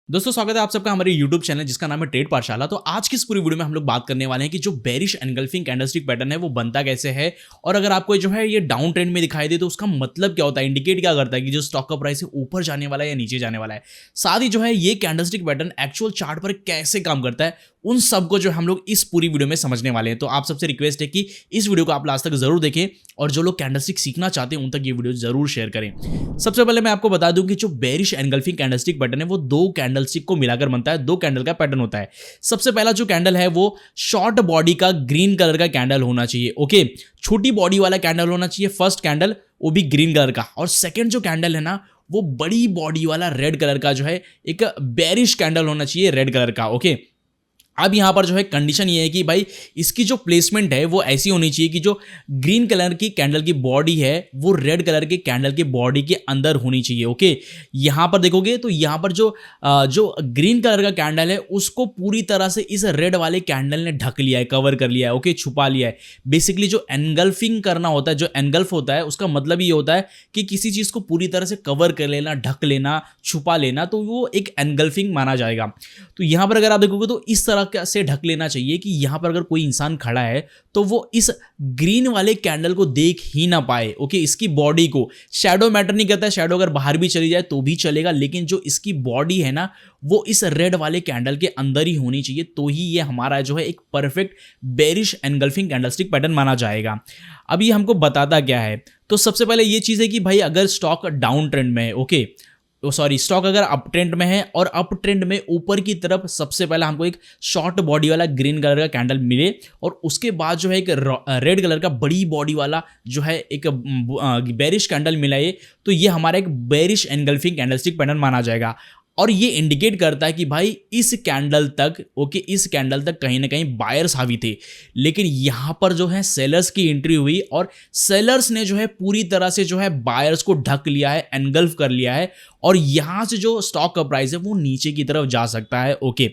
दोस्तों स्वागत है आप सबका हमारे YouTube चैनल जिसका नाम है ट्रेड पाठशाला। तो आज की इस पूरी वीडियो में हम लोग बात करने वाले हैं कि जो बेरिश एनगल्फिंग कैंडलस्टिक पैटर्न है वो बनता कैसे है और अगर आपको जो है ये डाउन ट्रेंड में दिखाई दे तो उसका मतलब क्या होता है, इंडिकेट क्या करता है कि जो स्टॉक का प्राइस है ऊपर जाने वाला है या नीचे जाने वाला है। साथ ही जो है ये कैंडलस्टिक पैटर्न एक्चुअल चार्ट पर कैसे काम करता है उन सबको जो हम लोग इस पूरी वीडियो में समझने वाले हैं। तो आप सबसे रिक्वेस्ट है कि इस वीडियो को आप लास्ट तक जरूर देखें और जो लोग कैंडलस्टिक सीखना चाहते हैं उन तक ये वीडियो जरूर शेयर करें। सबसे पहले मैं आपको बता दूं कि जो बेरिश एनगल्फिंग कैंडलस्टिक पैटर्न है वो दो कैंडलस्टिक को मिलाकर बनता है, दो कैंडल का पैटर्न होता है। सबसे पहला जो कैंडल है वो शॉर्ट बॉडी का ग्रीन कलर का कैंडल होना चाहिए। ओके, छोटी बॉडी वाला कैंडल होना चाहिए फर्स्ट कैंडल, वो भी ग्रीन कलर का। और सेकंड जो कैंडल है ना वो बड़ी बॉडी वाला रेड कलर का जो है एक बेरिश कैंडल होना चाहिए, रेड कलर का। ओके, अब यहां पर जो है कंडीशन ये है कि भाई इसकी जो प्लेसमेंट है वो ऐसी होनी चाहिए कि जो ग्रीन कलर की कैंडल की बॉडी है वो रेड कलर के कैंडल की बॉडी के अंदर होनी चाहिए। ओके, यहां पर देखोगे तो यहां पर जो ग्रीन कलर का कैंडल है उसको पूरी तरह से इस रेड वाले कैंडल ने ढक लिया है, कवर कर लिया है। ओके, छुपा लिया है। बेसिकली जो एनगल्फिंग करना होता है, जो एनगल्फ होता है उसका मतलब ये होता है कि किसी चीज को पूरी तरह से कवर कर लेना, ढक लेना, छुपा लेना, तो वो एक एनगल्फिंग माना जाएगा। तो यहां पर अगर आप देखोगे तो इस तरह से ढक लेना चाहिए कि यहां पर अगर कोई इंसान खड़ा है तो वो इस ग्रीन वाले कैंडल को देख ही ना पाए। ओके, इसकी बॉडी को, शैडो मैटर नहीं करता है, शैडो अगर बाहर भी चली जाए तो भी चलेगा, लेकिन जो इसकी बॉडी है ना वो इस रेड वाले कैंडल के अंदर ही होनी चाहिए, तो ही ये हमारा जो है एक perfect bearish engulfing candlestick pattern माना जाएगा। अब ये हमको बताता क्या है, तो सबसे पहले ये चीज है कि भाई अगर स्टॉक डाउन ट्रेंड में है, ओके स्टॉक अगर अप ट्रेंड में है और अप ट्रेंड में ऊपर की तरफ सबसे पहले हमको एक शॉर्ट बॉडी वाला ग्रीन कलर का कैंडल मिले और उसके बाद जो है एक रेड कलर का बड़ी बॉडी वाला जो है एक बेरिश कैंडल मिला है, तो ये हमारा एक बेरिश एनगल्फिंग कैंडलस्टिक पैटर्न माना जाएगा। और ये इंडिकेट करता है कि भाई इस कैंडल तक, ओके, इस कैंडल तक कहीं ना कहीं बायर्स हावी थे, लेकिन यहां पर जो है सेलर्स की एंट्री हुई और सेलर्स ने जो है पूरी तरह से जो है बायर्स को ढक लिया है, एनगल्फ कर लिया है और यहां से जो स्टॉक का प्राइस है वो नीचे की तरफ जा सकता है। ओके,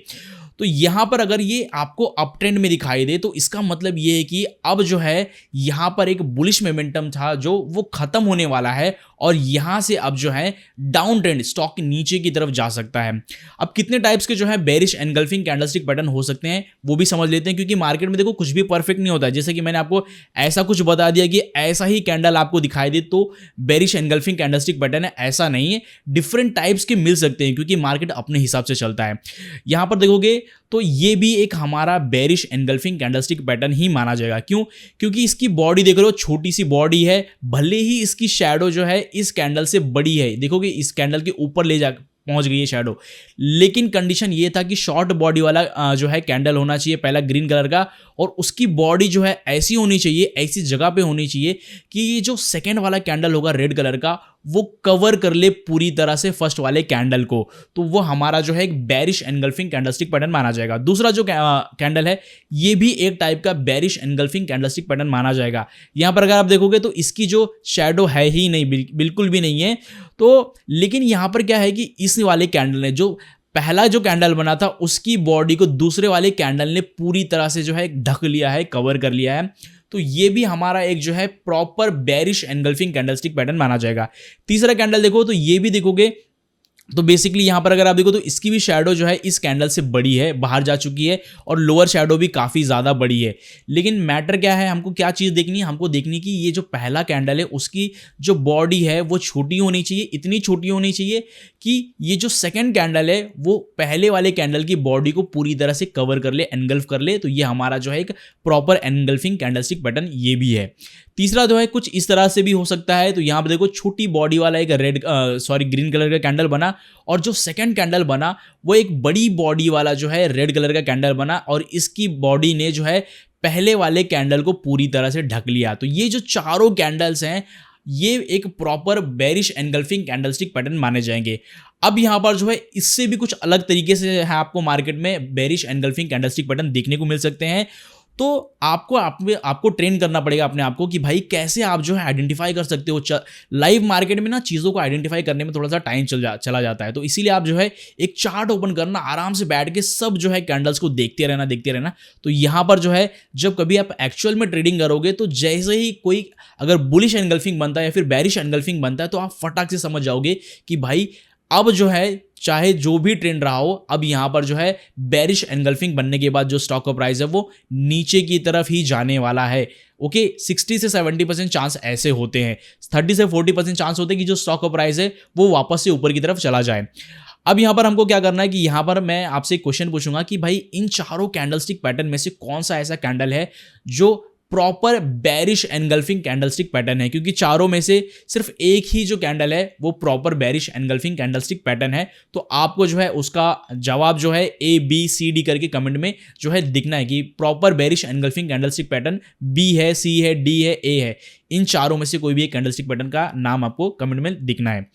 तो यहां पर अगर ये आपको अप ट्रेंड में दिखाई दे तो इसका मतलब ये है कि अब जो है यहां पर एक बुलिश मोमेंटम था जो वो खत्म होने वाला है और यहां से अब जो है डाउन ट्रेंड स्टॉक नीचे की तरफ जा सकता है। अब कितने टाइप्स के जो है बेरिश एनगल्फिंग कैंडलस्टिक पैटर्न हो सकते हैं वो भी समझ लेते हैं, क्योंकि मार्केट में देखो कुछ भी परफेक्ट नहीं होता है। जैसे कि मैंने आपको ऐसा कुछ बता दिया कि ऐसा ही कैंडल आपको दिखाई दे तो बेरिश एनगल्फिंग कैंडलस्टिक पैटर्न है, ऐसा नहीं है। डिफरेंट टाइप्स के मिल सकते हैं क्योंकि मार्केट अपने हिसाब से चलता है। यहां पर देखोगे तो ये भी एक हमारा बेरिश एनगल्फिंग कैंडलस्टिक पैटर्न ही माना जाएगा। क्यों? क्योंकि इसकी बॉडी देख रहे हो, छोटी सी बॉडी है, भले ही इसकी शैडो जो है इस कैंडल से बड़ी है, देखोगे इस कैंडल के ऊपर ले जा पहुंच गई है शैडो, लेकिन कंडीशन ये था कि शॉर्ट बॉडी वाला जो है कैंडल होना चाहिए पहला ग्रीन कलर का, और उसकी बॉडी जो है ऐसी होनी चाहिए, ऐसी जगह पे होनी चाहिए कि ये जो सेकंड वाला कैंडल होगा रेड कलर का वो कवर कर ले पूरी तरह से फर्स्ट वाले कैंडल को, तो वो हमारा जो है एक बेरिश एनगल्फिंग कैंडलस्टिक पैटर्न माना जाएगा। दूसरा जो कैंडल है ये भी एक टाइप का बेरिश एनगल्फिंग कैंडलस्टिक पैटर्न माना जाएगा। यहां पर अगर आप देखोगे तो इसकी जो शैडो है ही नहीं, बिल्कुल भी नहीं है। तो लेकिन यहां पर क्या है कि इस वाले कैंडल ने जो पहला जो कैंडल बना था उसकी बॉडी को दूसरे वाले कैंडल ने पूरी तरह से जो है ढक लिया है, कवर कर लिया है, तो ये भी हमारा एक जो है proper bearish engulfing candlestick pattern माना जाएगा। तीसरा कैंडल देखो तो ये भी देखोगे तो बेसिकली यहां पर अगर आप देखो तो इसकी भी शैडो जो है इस कैंडल से बड़ी है, बाहर जा चुकी है और लोअर शैडो भी काफी ज्यादा बड़ी है। लेकिन मैटर क्या है, हमको क्या चीज देखनी है, हमको देखनी कि ये जो पहला कैंडल है उसकी जो बॉडी है वो छोटी होनी चाहिए, इतनी छोटी होनी चाहिए कि ये जो सेकंड कैंडल है वो पहले वाले कैंडल की बॉडी को पूरी तरह से कवर कर ले, एनगल्फ कर ले, तो ये हमारा जो है एक प्रॉपर एनगल्फिंग कैंडलस्टिक पैटर्न ये भी है। तीसरा जो है कुछ इस तरह से भी हो सकता है, तो यहां पर देखो छोटी बॉडी वाला एक ग्रीन कलर का कैंडल बना और जो सेकंड कैंडल बना वो एक बड़ी बॉडी वाला जो है रेड कलर का कैंडल बना और इसकी बॉडी ने जो है पहले वाले कैंडल को पूरी तरह से ढक लिया। तो ये जो चारों कैंडल्स हैं ये एक proper bearish engulfing candlestick pattern माने जाएंगे। अब यहां पर जो है इससे भी कुछ अलग तरीके से है आपको मार्केट में बेरिश एनगल्फिंग कैंडलस्टिक पैटर्न देखने को मिल सकते हैं। तो आपको ट्रेन करना पड़ेगा अपने आप को कि भाई कैसे आप जो है आइडेंटिफाई कर सकते हो। लाइव मार्केट में ना चीज़ों को आइडेंटिफाई करने में थोड़ा सा टाइम चला जाता है, तो इसीलिए आप जो है एक चार्ट ओपन करना, आराम से बैठ के सब जो है कैंडल्स को देखते रहना। तो यहाँ पर जो है जब कभी आप एक्चुअल में ट्रेडिंग करोगे तो जैसे ही कोई अगर बुलिश एनगल्फिंग बनता है या फिर बेरिश एनगल्फिंग बनता है तो आप फटाक से समझ जाओगे कि भाई अब जो है चाहे जो भी ट्रेंड रहा हो, अब यहाँ पर जो है बेरिश एनगल्फिंग बनने के बाद जो स्टॉक का प्राइस है वो नीचे की तरफ ही जाने वाला है। ओके 60 से 70% चांस ऐसे होते हैं, 30 से 40% चांस होते हैं कि जो स्टॉक का प्राइस है वो वापस से ऊपर की तरफ चला जाए। अब यहां पर हमको क्या करना है कि यहां पर मैं आपसे एक क्वेश्चन पूछूंगा कि भाई इन चारों कैंडलस्टिक पैटर्न में से कौन सा ऐसा कैंडल है जो proper bearish engulfing candlestick pattern है, क्योंकि चारों में से सिर्फ एक ही जो कैंडल है वो proper bearish engulfing candlestick pattern है। तो आपको जो है उसका जवाब जो है ABCD करके कमेंट में जो है दिखना है कि proper bearish engulfing candlestick pattern B है, C है, D है, A है। इन चारों में से कोई भी एक कैंडलस्टिक पैटर्न का नाम आपको कमेंट में दिखना है।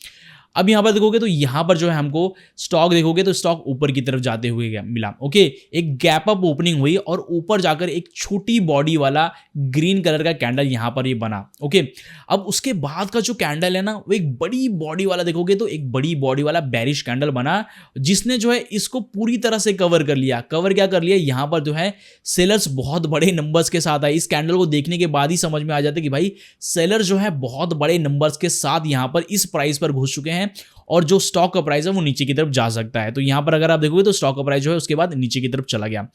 अब यहां पर देखोगे तो यहां पर जो है हमको स्टॉक देखोगे तो स्टॉक ऊपर की तरफ जाते हुए मिला। ओके एक गैप अप ओपनिंग हुई और ऊपर जाकर एक छोटी बॉडी वाला ग्रीन कलर का कैंडल यहां पर ये बना। ओके अब उसके बाद का जो कैंडल है ना वो एक बड़ी बॉडी वाला देखोगे तो एक बड़ी बॉडी वाला बेरिश कैंडल बना, जिसने जो है इसको पूरी तरह से कवर कर लिया। कवर क्या कर लिया, यहां पर जो है सेलर्स बहुत बड़े नंबर्स के साथ आए। इस कैंडल को देखने के बाद ही समझ में आ जाता है कि भाई सेलर जो है बहुत बड़े नंबर्स के साथ यहां पर इस प्राइस पर घुस चुके हैं और जो स्टॉक का प्राइस है वो नीचे की तरफ जा सकता है। तो यहां पर अगर आप देखोगे तो स्टॉक का प्राइस जो है उसके बाद नीचे की तरफ चला गया।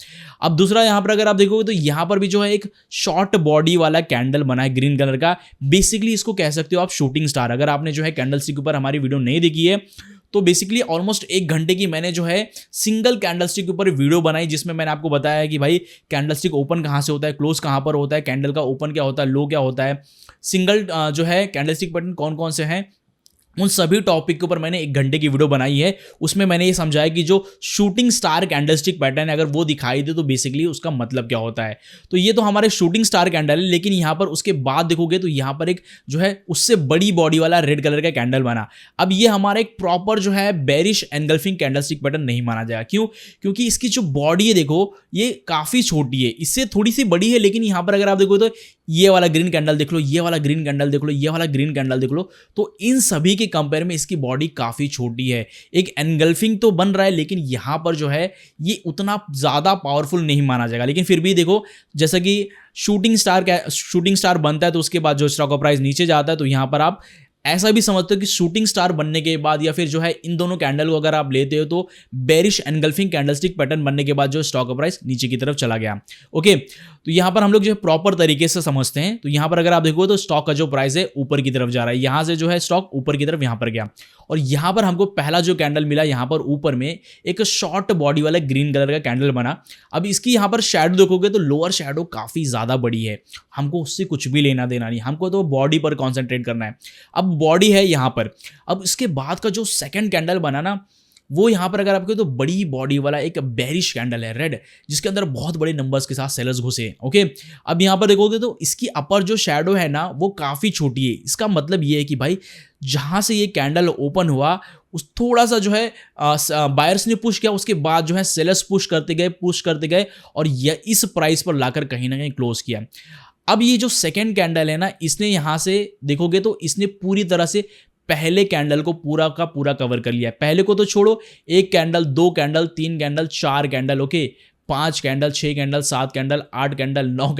अब दूसरा यहां पर अगर आप देखोगे तो यहां पर भी जो है एक शॉर्ट बॉडी वाला कैंडल बना है ग्रीन कलर का। बेसिकली इसको कह सकते हो आप शूटिंग स्टार। अगर आपने जो है कैंडलस्टिक के ऊपर हमारी वीडियो नहीं देखी है तो बेसिकली ऑलमोस्ट 1 घंटे की मैंने जो है सिंगल कैंडलस्टिक के ऊपर वीडियो बनाई, जिसमें मैंने आपको बताया है कि भाई कैंडलस्टिक ओपन कहां से होता है, क्लोज कहां पर होता है, कैंडल का ओपन क्या होता है, लो क्या होता है, सिंगल जो है कैंडलस्टिक पैटर्न कौन कौन से हैं, उन सभी टॉपिक के ऊपर मैंने 1 घंटे की वीडियो बनाई है। उसमें मैंने ये समझाया कि जो शूटिंग स्टार कैंडलस्टिक पैटर्न है अगर वो दिखाई दे तो बेसिकली उसका मतलब क्या होता है। तो ये तो हमारे शूटिंग स्टार कैंडल है, लेकिन यहाँ पर उसके बाद देखोगे तो यहाँ पर एक जो है उससे बड़ी बॉडी वाला रेड कलर का कैंडल बना। अब ये हमारा एक प्रॉपर जो है बेरिश एनगल्फिंग कैंडलस्टिक पैटर्न नहीं माना जाएगा। क्यों? क्योंकि इसकी जो बॉडी है देखो ये काफी छोटी है, इससे थोड़ी सी बड़ी है, लेकिन यहाँ पर अगर आप देखो तो ये वाला ग्रीन कैंडल देख लो, ये वाला ग्रीन कैंडल देख लो, ये वाला ग्रीन कैंडल देख लो, तो इन सभी के कंपेयर में इसकी बॉडी काफी छोटी है। एक एनगल्फिंग तो बन रहा है, लेकिन यहां पर जो है ये उतना ज्यादा पावरफुल नहीं माना जाएगा। लेकिन फिर भी देखो जैसा कि शूटिंग स्टार बनता है तो उसके बाद जो स्टॉक का प्राइस नीचे जाता है, तो यहां पर आप ऐसा भी समझते हो कि शूटिंग स्टार बनने के बाद या फिर जो है इन दोनों कैंडल को अगर आप लेते हो तो बेरिश एनगल्फिंग कैंडलस्टिक पैटर्न बनने के बाद जो स्टॉक का प्राइस नीचे की तरफ चला गया। ओके तो यहां पर हम लोग जो है प्रॉपर तरीके से समझते हैं। तो यहां पर अगर आप देखो तो स्टॉक का जो प्राइस है ऊपर की तरफ जा रहा है, यहां से जो है स्टॉक ऊपर की तरफ यहां पर गया और यहां पर हमको पहला जो कैंडल मिला यहां पर ऊपर में एक शॉर्ट बॉडी वाला ग्रीन कलर का कैंडल बना। अब इसकी यहां पर शैडो देखोगे तो लोअर शैडो काफी ज्यादा बड़ी है, हमको उससे कुछ भी लेना देना नहीं, हमको तो बॉडी पर कॉन्सेंट्रेट करना है। अब बॉडी है यहां पर। अब इसके बाद का जो सेकंड कैंडल बना ना वो यहां पर अगर आपको तो बड़ी बॉडी वाला एक बेरिश कैंडल है रेड, जिसके अंदर बहुत बड़े नंबर्स के साथ सेलर्स घुसे। ओके अब यहां पर देखोगे तो इसकी अपर जो शैडो है ना वो काफी छोटी है। इसका मतलब ये है कि भाई जहां से ये कैंडल ओपन हुआ उस थोड़ा सा जो है बायर्स ने पुश किया, उसके बाद जो है सेलर्स पुश करते गए और ये इस प्राइस पर लाकर कहीं ना कहीं क्लोज किया। अब ये जो सेकेंड कैंडल है ना इसने यहां से देखोगे तो इसने पूरी तरह से पहले कैंडल को पूरा का पूरा कवर कर लिया है। पहले को तो छोड़ो, 1 candle 2 candle 3 candle 4 candle okay 5 candle 6 candle 7 candle 8 candle 9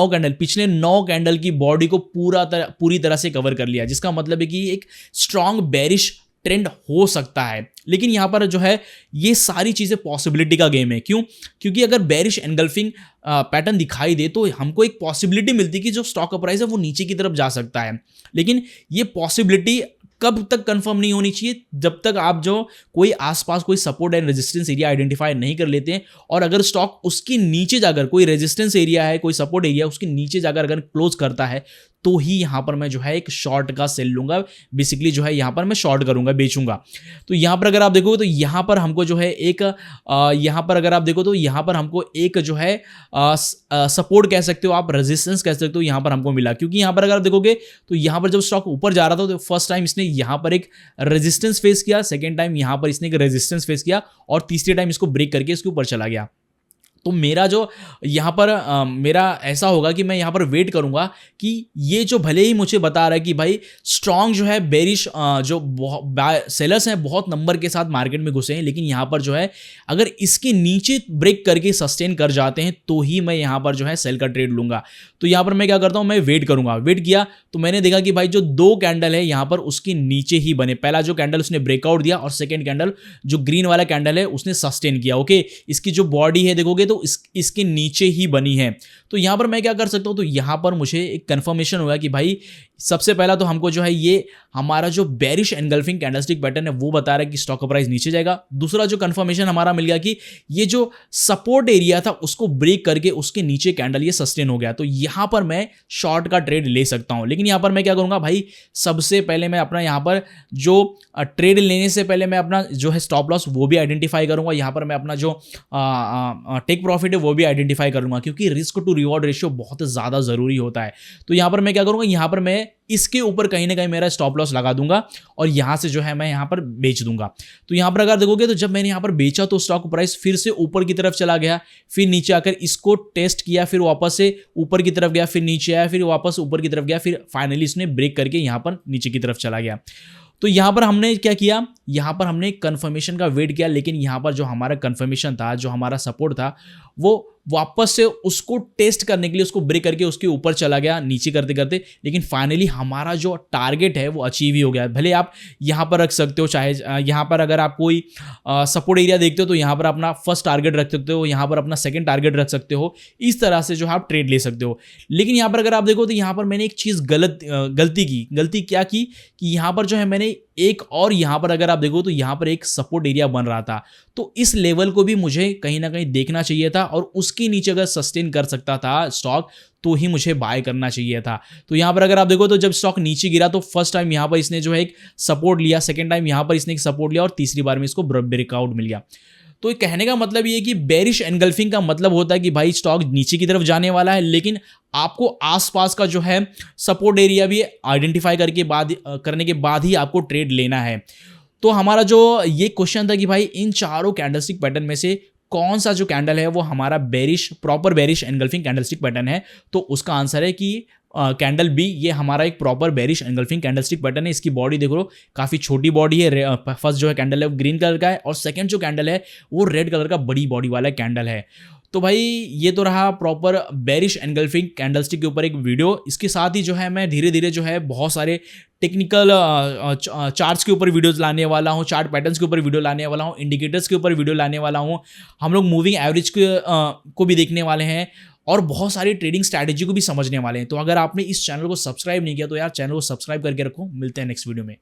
candle पिछले 9 कैंडल की बॉडी को पूरी तरह से कवर कर लिया, जिसका मतलब है कि एक स्ट्रॉन्ग बेरिश ट्रेंड हो सकता है। लेकिन यहां पर जो है ये सारी चीजें पॉसिबिलिटी का गेम है। क्यों? क्योंकि अगर बेरिश एनगल्फिंग पैटर्न दिखाई दे तो हमको एक पॉसिबिलिटी मिलती है कि जो स्टॉक का प्राइस है वो नीचे की तरफ जा सकता है। लेकिन ये पॉसिबिलिटी कब तक कंफर्म नहीं होनी चाहिए? जब तक आप जो कोई आसपास कोई support and resistance area identify नहीं कर लेते हैं, और अगर स्टॉक उसके नीचे जाकर कोई रेजिस्टेंस एरिया है कोई सपोर्ट एरिया उसके नीचे जाकर अगर क्लोज करता है तो ही यहां पर मैं जो है एक शॉर्ट का सेल लूंगा, बेसिकली जो है यहां पर मैं शॉर्ट करूंगा, बेचूंगा। तो यहां पर अगर आप देखोगे तो यहां पर हमको जो है एक यहां पर अगर आप देखो तो यहां पर हमको एक जो है सपोर्ट कह सकते हो आप, रेजिस्टेंस कह सकते हो, यहां पर हमको मिला। क्योंकि यहां पर अगर आप देखोगे तो यहां पर जब स्टॉक ऊपर जा रहा था तो फर्स्ट टाइम इसने यहां पर एक रेजिस्टेंस फेस किया, सेकेंड टाइम यहां पर इसने एक रेजिस्टेंस फेस किया और तीसरे टाइम इसको ब्रेक करके इसके ऊपर चला गया। तो मेरा जो यहाँ पर मेरा ऐसा होगा कि मैं यहाँ पर वेट करूँगा कि ये जो भले ही मुझे बता रहा है कि भाई स्ट्रॉन्ग जो है बेरिश जो सेलर्स हैं बहुत नंबर के साथ मार्केट में घुसे हैं, लेकिन यहाँ पर जो है अगर इसके नीचे ब्रेक करके सस्टेन कर जाते हैं तो ही मैं यहाँ पर जो है सेल का ट्रेड लूँगा। तो यहाँ पर मैं क्या करता हूँ, मैं वेट करूँगा। वेट किया तो मैंने देखा कि भाई जो 2 कैंडल है यहाँ पर उसके नीचे ही बने। पहला जो कैंडल उसने ब्रेकआउट दिया और सेकेंड कैंडल जो ग्रीन वाला कैंडल है उसने सस्टेन किया। ओके, इसकी जो बॉडी है देखोगे तो इसके नीचे ही बनी है। तो यहां पर मैं क्या कर सकता हूं, तो यहां पर मुझे एक कंफर्मेशन हुआ कि भाई सबसे पहला तो हमको जो है ये हमारा जो बेरिश एनगल्फिंग कैंडलस्टिक पैटर्न है वो बता रहा है कि स्टॉक का प्राइस नीचे जाएगा। दूसरा जो कंफर्मेशन हमारा मिल गया कि ये जो सपोर्ट एरिया था उसको ब्रेक करके उसके नीचे कैंडल ये सस्टेन हो गया। तो यहां पर मैं शॉर्ट का ट्रेड ले सकता हूं। लेकिन यहां पर मैं क्या करूंगा भाई, सबसे पहले मैं अपना यहां पर जो ट्रेड लेने से पहले मैं अपना जो है स्टॉप लॉस वो भी आइडेंटिफाई करूंगा। यहां पर मैं अपना जो टेक प्रॉफिट है वो भी आइडेंटिफाई करूंगा, क्योंकि रिस्क टू रिवॉर्ड रेशियो बहुत ज़्यादा ज़रूरी होता है। तो यहां पर मैं क्या करूंगा, यहां पर मैं इसके ऊपर कहीं ना कहीं मेरा स्टॉप लॉस लगा दूंगा और यहां से जो है मैं यहां पर बेच दूंगा। तो यहां पर अगर देखोगे तो जब मैंने यहां पर बेचा तो स्टॉक प्राइस फिर से ऊपर की तरफ चला गया, फिर नीचे आकर इसको टेस्ट किया, फिर वापस से ऊपर की तरफ गया, फिर नीचे आया, फिर वापस ऊपर की तरफ गया, फिर फाइनली इसने ब्रेक करके यहां पर नीचे की तरफ चला गया। तो यहां पर हमने क्या किया, यहां पर हमने कंफर्मेशन का वेट किया, लेकिन यहां पर जो हमारा कंफर्मेशन था, जो हमारा सपोर्ट था, वो वापस से उसको टेस्ट करने के लिए उसको ब्रेक करके उसके ऊपर चला गया नीचे करते करते। लेकिन फाइनली हमारा जो टारगेट है वो अचीव ही हो गया। भले आप यहां पर रख सकते हो, चाहे यहां पर अगर आप कोई सपोर्ट एरिया देखते हो तो यहां पर अपना फर्स्ट टारगेट रख सकते हो, यहां पर अपना सेकंड टारगेट रख सकते हो। इस तरह से जो है आप ट्रेड ले सकते हो। लेकिन यहां पर अगर आप देखो तो यहां पर मैंने एक चीज़ गलती क्या की कि यहां पर जो है मैंने एक और यहां पर अगर आप देखो तो यहां पर एक सपोर्ट एरिया बन रहा था, तो इस लेवल को भी मुझे कहीं ना कहीं देखना चाहिए था और उसके नीचे अगर सस्टेन कर सकता था स्टॉक तो ही मुझे बाय करना चाहिए था। तो यहां पर अगर आप देखो तो जब स्टॉक नीचे गिरा तो फर्स्ट टाइम यहां पर इसने जो है एक सपोर्ट लिया, सेकेंड टाइम यहां पर इसने एक सपोर्ट लिया और तीसरी बार में इसको ब्रेकआउट मिल गया। तो कहने का मतलब ये कि बेरिश एनगल्फिंग का मतलब होता है कि भाई स्टॉक नीचे की तरफ जाने वाला है, लेकिन आपको आसपास का जो है सपोर्ट एरिया भी आइडेंटिफाई करने के बाद ही आपको ट्रेड लेना है। तो हमारा जो ये क्वेश्चन था कि भाई इन चारों कैंडलस्टिक पैटर्न में से कौन सा जो कैंडल है वो हमारा proper bearish engulfing candlestick pattern है, तो उसका आंसर है कि कैंडल बी, ये हमारा एक proper bearish engulfing candlestick pattern है। इसकी बॉडी देख लो, काफ़ी छोटी बॉडी है। फर्स्ट जो है कैंडल है वो ग्रीन कलर का है और सेकंड जो कैंडल है वो रेड कलर का बड़ी बॉडी वाला कैंडल है। तो भाई ये तो रहा प्रॉपर बेरिश एनगल्फिंग कैंडलस्टिक के ऊपर एक वीडियो। इसके साथ ही जो है मैं धीरे धीरे जो है बहुत सारे टेक्निकल चार्ट्स के ऊपर वीडियोस लाने वाला हूँ, चार्ट पैटर्न्स के ऊपर वीडियो लाने वाला हूँ, इंडिकेटर्स के ऊपर वीडियो लाने वाला हूँ। हम लोग मूविंग एवरेज को भी देखने वाले हैं और बहुत सारी ट्रेडिंग स्ट्रैटेजी को भी समझने वाले हैं। तो अगर आपने इस चैनल को सब्सक्राइब नहीं किया तो यार चैनल को सब्सक्राइब करके रखो। मिलते हैं नेक्स्ट वीडियो में।